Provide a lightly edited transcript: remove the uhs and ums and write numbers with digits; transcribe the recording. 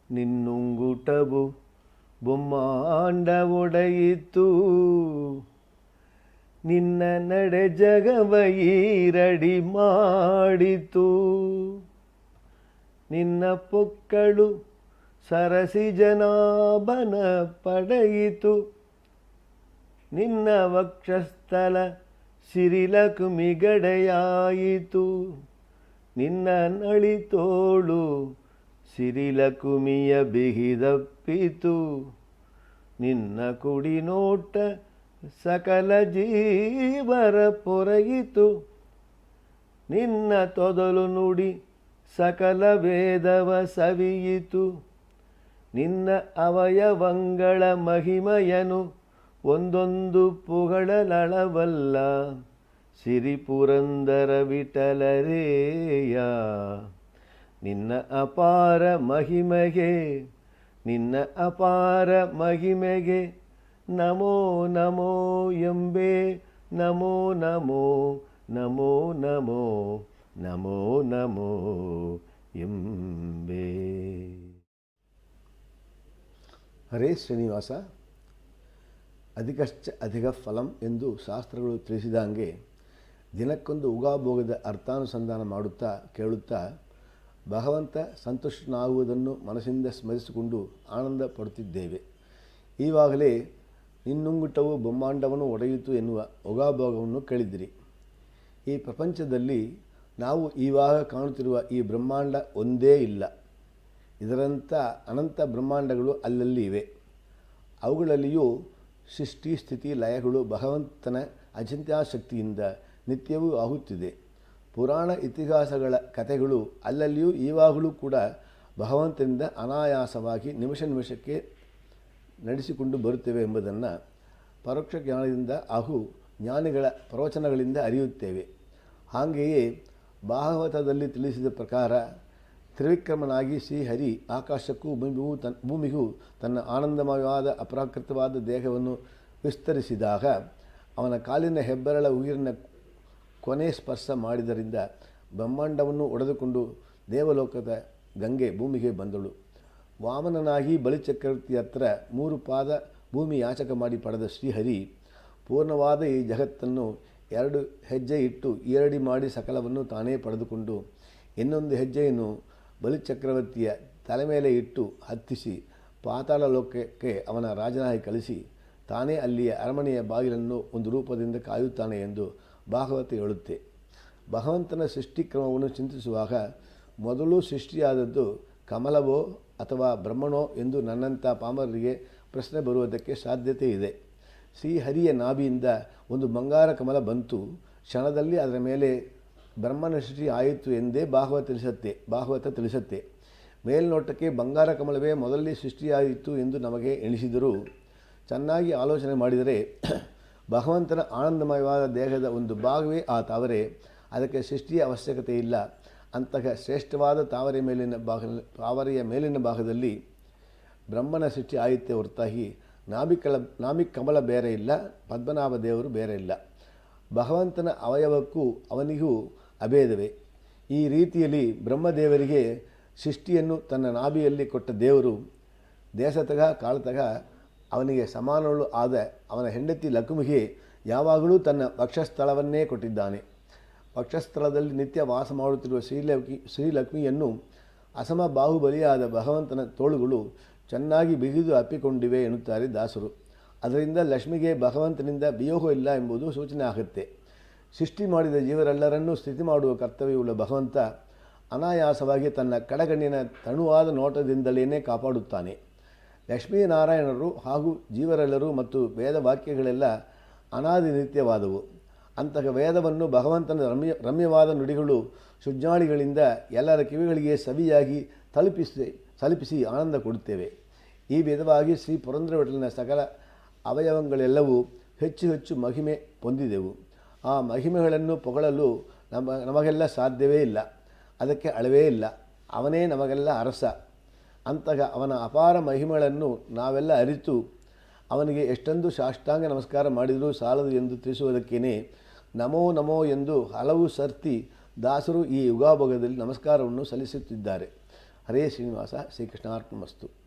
ನಿನ್ನುಂಗುಟವು ಬೊಮ್ಮಾಂಡ ಒಡೆಯಿತು. ನಿನ್ನ ನಡೆ ಜಗವ ಈರಡಿ ಮಾಡಿತು. ನಿನ್ನ ಪೊಕ್ಕಳು ಸರಸಿ ಜನಾಭನ ಪಡೆಯಿತು. ನಿನ್ನ ವಕ್ಷಸ್ಥಲ ಸಿರಿಲಕುಮಿಗಡೆಯಾಯಿತು. ನಿನ್ನ ನಳಿತೋಳು ಸಿರಿಲಕುಮಿಯ ಬಿಗಿದಪ್ಪಿತು. ನಿನ್ನ ಕುಡಿನೋಟ ಸಕಲ ಜೀವರ ಪೊರೆಯಿತು. ನಿನ್ನ ತೊದಲು ನುಡಿ ಸಕಲ ವೇದವ ಸವಿಯಿತು. ನಿನ್ನ ಅವಯವಂಗಳ ಮಹಿಮಯನು ಒಂದೊಂದು ಪುಗಳಲಳವಲ್ಲ. ಸಿರಿಪುರಂದರ ವಿಠಲರೇಯ ನಿನ್ನ ಅಪಾರ ಮಹಿಮೆಗೆ, ನಿನ್ನ ಅಪಾರ ಮಹಿಮೆಗೆ ನಮೋ ನಮೋ ಎಂಬೆ. ನಮೋ ನಮೋ ನಮೋ ನಮೋ ನಮೋ ನಮೋ ಎಂಬೆ. ಹರೇ ಶ್ರೀನಿವಾಸ. ಅಧಿಕಶ್ಚ ಅಧಿಕ ಫಲಂ ಎಂದು ಶಾಸ್ತ್ರಗಳು ತಿಳಿಸಿದಂಗೆ ದಿನಕ್ಕೊಂದು ಉಗಾಭೋಗದ ಅರ್ಥಾನುಸಂಧಾನ ಮಾಡುತ್ತಾ ಕೇಳುತ್ತಾ ಭಗವಂತ ಸಂತುಷ್ಟನಾಗುವುದನ್ನು ಮನಸ್ಸಿಂದ ಸ್ಮರಿಸಿಕೊಂಡು ಆನಂದ ಪಡುತ್ತಿದ್ದೇವೆ. ಈವಾಗಲೇ ನಿನ್ನುಂಗುಟವು ಬ್ರಹ್ಮಾಂಡವನ್ನು ಒಡೆಯಿತು ಎನ್ನುವ ಉಗಾಭೋಗವನ್ನು ಕೇಳಿದಿರಿ. ಈ ಪ್ರಪಂಚದಲ್ಲಿ ನಾವು ಈವಾಗ ಕಾಣುತ್ತಿರುವ ಈ ಬ್ರಹ್ಮಾಂಡ ಒಂದೇ ಇಲ್ಲ. ಇದರಂಥ ಅನಂತ ಬ್ರಹ್ಮಾಂಡಗಳು ಅಲ್ಲಲ್ಲಿ ಇವೆ. ಅವುಗಳಲ್ಲಿಯೂ ಸೃಷ್ಟಿ ಸ್ಥಿತಿ ಲಯಗಳು ಭಗವಂತನ ಅಚಿಂತ್ಯಾಶಕ್ತಿಯಿಂದ ನಿತ್ಯವೂ ಆಗುತ್ತಿದೆ. ಪುರಾಣ ಇತಿಹಾಸಗಳ ಕಥೆಗಳು ಅಲ್ಲಲ್ಲಿಯೂ ಈವಾಗಲೂ ಕೂಡ ಭಗವಂತನಿಂದ ಅನಾಯಾಸವಾಗಿ ನಿಮಿಷ ನಿಮಿಷಕ್ಕೆ ನಡೆಸಿಕೊಂಡು ಬರುತ್ತೇವೆ ಎಂಬುದನ್ನು ಪರೋಕ್ಷ ಜ್ಞಾನದಿಂದ ಹಾಗೂ ಜ್ಞಾನಿಗಳ ಪ್ರವಚನಗಳಿಂದ ಅರಿಯುತ್ತೇವೆ. ಹಾಗೆಯೇ ಭಾಗವತದಲ್ಲಿ ತಿಳಿಸಿದ ಪ್ರಕಾರ ತ್ರಿವಿಕ್ರಮನಾಗಿ ಶ್ರೀಹರಿ ಆಕಾಶಕ್ಕೂ ಭೂಮಿಗೂ ತನ್ನ ಆನಂದಮಯವಾದ ಅಪ್ರಾಕೃತವಾದ ದೇಹವನ್ನು ವಿಸ್ತರಿಸಿದಾಗ ಅವನ ಕಾಲಿನ ಹೆಬ್ಬೆರಳ ಉಗಿರಿನ ಕೊನೆ ಸ್ಪರ್ಶ ಮಾಡಿದರಿಂದ ಬ್ರಹ್ಮಾಂಡವನ್ನು ಒಡೆದುಕೊಂಡು ದೇವಲೋಕದ ಗಂಗೆ ಭೂಮಿಗೆ ಬಂದಳು. ವಾಮನನಾಗಿ ಬಲಿಚಕ್ರವರ್ತಿ ಹತ್ರ 3 ಪಾದ ಭೂಮಿ ಯಾಚಕ ಮಾಡಿ ಪಡೆದ ಶ್ರೀಹರಿ ಪೂರ್ಣವಾದ ಈ ಜಗತ್ತನ್ನು 2 ಹೆಜ್ಜೆ ಇಟ್ಟು ಈರಡಿ ಮಾಡಿ ಸಕಲವನ್ನು ತಾನೇ ಪಡೆದುಕೊಂಡು ಇನ್ನೊಂದು ಹೆಜ್ಜೆಯನ್ನು ಬಲಿಚಕ್ರವರ್ತಿಯ ತಲೆ ಮೇಲೆ ಇಟ್ಟು ಹತ್ತಿಸಿ ಪಾತಾಳ ಲೋಕಕ್ಕೆ ಅವನ ರಾಜನಾಗಿ ಕಳಿಸಿ ತಾನೇ ಅಲ್ಲಿಯ ಅರಮನೆಯ ಬಾಗಿಲನ್ನು ಒಂದು ರೂಪದಿಂದ ಕಾಯುತ್ತಾನೆ ಎಂದು ಭಾಗವತ ಹೇಳುತ್ತೆ. ಭಗವಂತನ ಸೃಷ್ಟಿಕ್ರಮವನ್ನು ಚಿಂತಿಸುವಾಗ ಮೊದಲು ಸೃಷ್ಟಿಯಾದದ್ದು ಕಮಲವೋ ಅಥವಾ ಬ್ರಹ್ಮನೋ ಎಂದು ನನ್ನಂಥ ಪಾಮರರಿಗೆ ಪ್ರಶ್ನೆ ಬರುವುದಕ್ಕೆ ಸಾಧ್ಯತೆ ಇದೆ. ಶ್ರೀಹರಿಯ ನಾಭಿಯಿಂದ ಒಂದು ಬಂಗಾರ ಕಮಲ ಬಂತು. ಕ್ಷಣದಲ್ಲಿ ಅದರ ಮೇಲೆ ಬ್ರಹ್ಮನ ಸೃಷ್ಟಿ ಆಯಿತು ಎಂದೇ ಭಾಗವತ ತಿಳಿಸುತ್ತೆ. ಮೇಲ್ನೋಟಕ್ಕೆ ಬಂಗಾರ ಕಮಲವೇ ಮೊದಲೇ ಸೃಷ್ಟಿಯಾಯಿತು ಎಂದು ನಮಗೆ ಎಣಿಸಿದರೂ ಚೆನ್ನಾಗಿ ಆಲೋಚನೆ ಮಾಡಿದರೆ ಭಗವಂತನ ಆನಂದಮಯವಾದ ದೇಹದ ಒಂದು ಭಾಗವೇ ಆ ತಾವರೆ. ಅದಕ್ಕೆ ಸೃಷ್ಟಿಯ ಅವಶ್ಯಕತೆ ಇಲ್ಲ. ಅಂತಹ ಶ್ರೇಷ್ಠವಾದ ತಾವರೆಯ ಮೇಲಿನ ಭಾಗದಲ್ಲಿ ಬ್ರಹ್ಮನ ಸೃಷ್ಟಿ ಆಯಿತೇ ಹೊರತಾಗಿ ನಾಭಿಕಮಲ ಬೇರೆ ಇಲ್ಲ, ಪದ್ಮನಾಭ ದೇವರು ಬೇರೆ ಇಲ್ಲ. ಭಗವಂತನ ಅವಯವಕ್ಕೂ ಅವನಿಗೂ ಅಭೇದವೇ. ಈ ರೀತಿಯಲ್ಲಿ ಬ್ರಹ್ಮದೇವರಿಗೆ ಸೃಷ್ಟಿಯನ್ನು ತನ್ನ ನಾಭಿಯಲ್ಲಿ ಕೊಟ್ಟ ದೇವರು ದೇಶತಃ ಕಾಲತಃ ಅವನಿಗೆ ಸಮಾನಳು ಆದ ಅವನ ಹೆಂಡತಿ ಲಕ್ಷ್ಮಿಗೆ ಯಾವಾಗಲೂ ತನ್ನ ವಕ್ಷಸ್ಥಳವನ್ನೇ ಕೊಟ್ಟಿದ್ದಾನೆ. ವಕ್ಷಸ್ಥಳದಲ್ಲಿ ನಿತ್ಯ ವಾಸ ಮಾಡುತ್ತಿರುವ ಶ್ರೀಲಕ್ಷ್ಮಿಯನ್ನು ಅಸಮ ಬಾಹುಬಲಿಯಾದ ಭಗವಂತನ ತೋಳುಗಳು ಚೆನ್ನಾಗಿ ಬಿಗಿದು ಅಪ್ಪಿಕೊಂಡಿವೆ ಎನ್ನುತ್ತಾರೆ ದಾಸರು. ಅದರಿಂದ ಲಕ್ಷ್ಮಿಗೆ ಭಗವಂತನಿಂದ ವಿಯೋಗ ಇಲ್ಲ ಎಂಬುದು ಸೂಚನೆ ಆಗುತ್ತೆ. ಸೃಷ್ಟಿ ಮಾಡಿದ ಜೀವರೆಲ್ಲರನ್ನೂ ಸ್ಥಿತಿ ಮಾಡುವ ಕರ್ತವ್ಯವುಳ್ಳ ಭಗವಂತ ಅನಾಯಾಸವಾಗಿ ತನ್ನ ಕಡಗಣ್ಣಿನ ತಣುವಾದ ನೋಟದಿಂದಲೇ ಕಾಪಾಡುತ್ತಾನೆ. ಲಕ್ಷ್ಮೀನಾರಾಯಣರು ಹಾಗೂ ಜೀವರೆಲ್ಲರೂ ಮತ್ತು ವೇದವಾಕ್ಯಗಳೆಲ್ಲ ಅನಾದಿ ನಿತ್ಯವಾದವು. ಅಂತಹ ವೇದವನ್ನು ಭಗವಂತನ ರಮ್ಯವಾದ ನುಡಿಗಳು ಸುಜ್ಞಾಳಿಗಳಿಂದ ಎಲ್ಲರ ಕಿವಿಗಳಿಗೆ ಸವಿಯಾಗಿ ತಲುಪಿಸಿ ಆನಂದ ಕೊಡುತ್ತೇವೆ. ಈ ವಿಧವಾಗಿ ಶ್ರೀ ಪುರಂದರ ವಿಠಲನ ಸಕಲ ಅವಯವಗಳೆಲ್ಲವೂ ಹೆಚ್ಚು ಹೆಚ್ಚು ಮಹಿಮೆ ಹೊಂದಿದೆವು. ಆ ಮಹಿಮೆಗಳನ್ನು ಪೊಗಳಲು ನಮಗೆಲ್ಲ ಸಾಧ್ಯವೇ ಇಲ್ಲ, ಅದಕ್ಕೆ ಅಳವೇ ಇಲ್ಲ. ಅವನೇ ನಮಗೆಲ್ಲ ಅರಸ. ಅಂತಹ ಅವನ ಅಪಾರ ಮಹಿಮೆಗಳನ್ನು ನಾವೆಲ್ಲ ಅರಿತು ಅವನಿಗೆ ಎಷ್ಟೊಂದು ಸಾಷ್ಟಾಂಗ ನಮಸ್ಕಾರ ಮಾಡಿದರೂ ಸಾಲದು ಎಂದು ತಿಳಿಸುವುದಕ್ಕೇನೆ ನಮೋ ನಮೋ ಎಂದು ಹಲವು ಸರ್ತಿ ದಾಸರು ಈ ಯುಗಾಭೋಗದಲ್ಲಿ ನಮಸ್ಕಾರವನ್ನು ಸಲ್ಲಿಸುತ್ತಿದ್ದಾರೆ. ಹರೇ ಶ್ರೀನಿವಾಸ ಶ್ರೀಕೃಷ್ಣಾರ್ಪಣಮಸ್ತು.